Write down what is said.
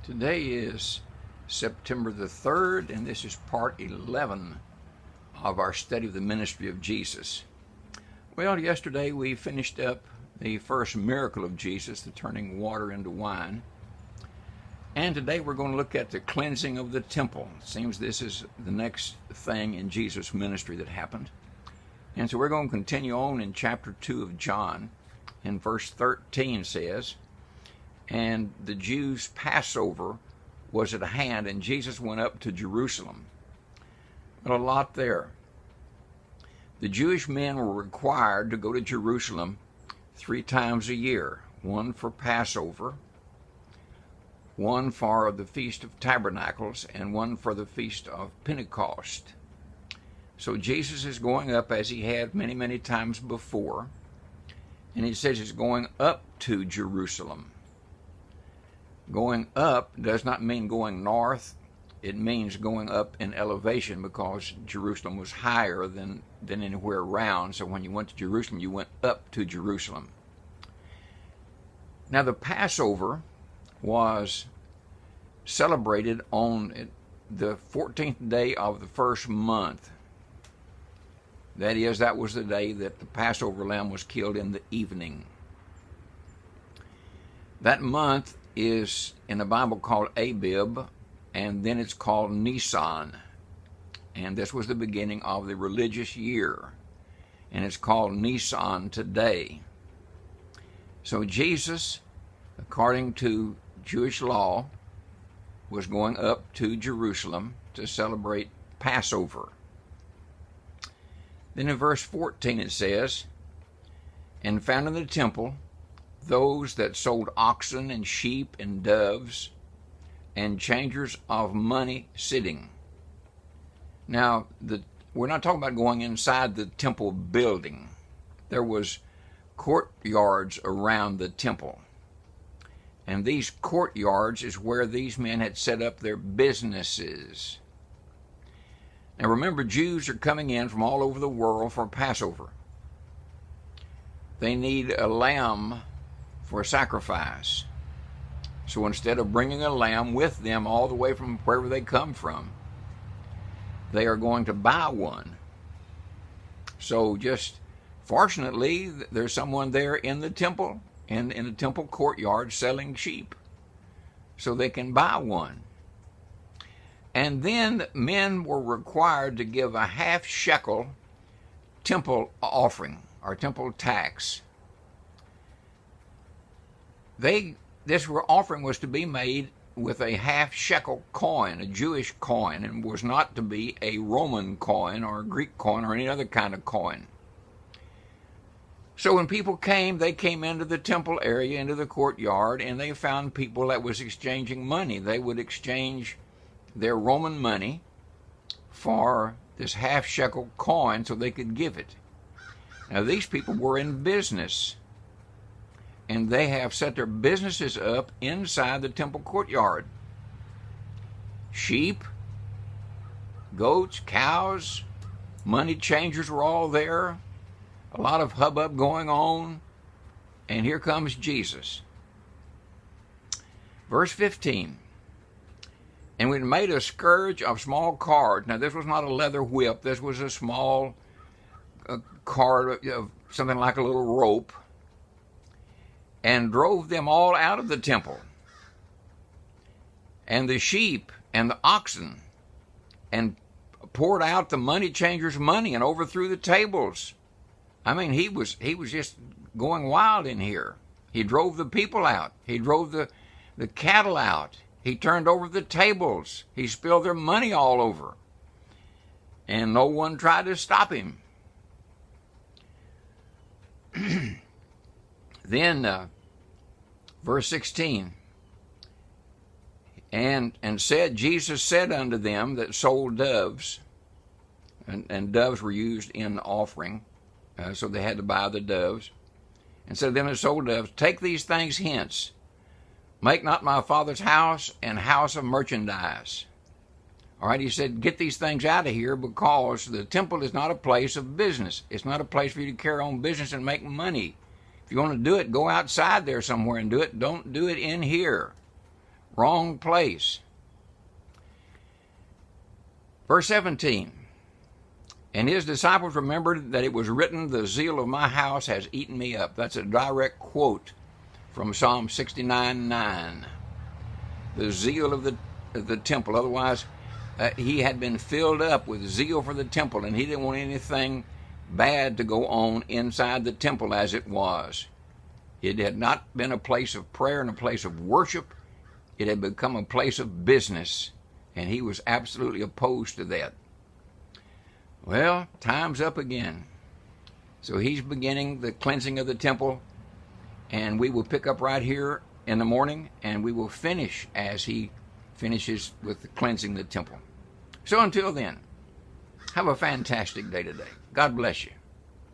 Today is September the 3rd, and this is part 11 of our study of the ministry of Jesus. Well, yesterday we finished up the first miracle of Jesus, the turning water into wine. And today we're going to look at the cleansing of the temple. It seems this is the next thing in Jesus' ministry that happened. And so we're going to continue on in chapter 2 of John. And verse 13 says, "And the Jews' Passover was at hand, and Jesus went up to Jerusalem." But a lot there. The Jewish men were required to go to Jerusalem 3 times a year, one for Passover, one for the Feast of Tabernacles, and one for the Feast of Pentecost. So Jesus is going up as he had many, many times before, and he says he's going up to Jerusalem. Going up does not mean going north. It means going up in elevation, because Jerusalem was higher than anywhere around. So when you went to Jerusalem, you went up to Jerusalem. Now the Passover was celebrated on the 14th day of the first month. That is, that was the day that the Passover lamb was killed in the evening. That month is in the Bible called Abib, and then it's called Nisan. And this was the beginning of the religious year, and it's called Nisan today. So Jesus, according to Jewish law, was going up to Jerusalem to celebrate Passover. Then in verse 14 it says, "And found in the temple those that sold oxen and sheep and doves, and changers of money sitting." Now, we're not talking about going inside the temple building. There was courtyards around the temple. And these courtyards is where these men had set up their businesses. Now remember, Jews are coming in from all over the world for Passover. They need a lamb for a sacrifice. So instead of bringing a lamb with them all the way from wherever they come from, they are going to buy one. So just fortunately, there's someone there in the temple, in the temple courtyard, selling sheep, so they can buy one. And then men were required to give a half shekel temple offering, or temple tax. This offering was to be made with a half shekel coin, a Jewish coin, and was not to be a Roman coin or a Greek coin or any other kind of coin. So when people came, they came into the temple area, into the courtyard, and they found people that was exchanging money. They would exchange their Roman money for this half shekel coin so they could give it. Now these people were in business, and they have set their businesses up inside the temple courtyard. Sheep, goats, cows, money changers were all there. A lot of hubbub going on. And here comes Jesus. Verse 15. "And we made a scourge of small cords." Now this was not a leather whip. This was a small cord of something like a little rope. "And drove them all out of the temple, and the sheep and the oxen, and poured out the money changers' money, and overthrew the tables." I mean, he was just going wild in here. He drove the people out. He drove the cattle out. He turned over the tables. He spilled their money all over. And no one tried to stop him. Then, verse 16, and Jesus said unto them that sold doves, and doves were used in the offering, so they had to buy the doves, and said to them that sold doves, "Take these things hence. Make not my Father's house an house of merchandise." All right, he said, get these things out of here, because the temple is not a place of business. It's not a place for you to carry on business and make money. If you want to do it, go outside there somewhere and do it. Don't do it in here. Wrong place. Verse 17. And his disciples remembered that it was written, the zeal of my house has eaten me up. That's a direct quote from Psalm 69:9. The zeal of the temple. Otherwise, he had been filled up with zeal for the temple, and he didn't want anything bad to go on inside the temple as it was. It had not been a place of prayer and a place of worship. It had become a place of business, and he was absolutely opposed to that. Well, time's up again. So he's beginning the cleansing of the temple, and we will pick up right here in the morning, and we will finish as he finishes with the cleansing the temple. So until then, have a fantastic day today. God bless you.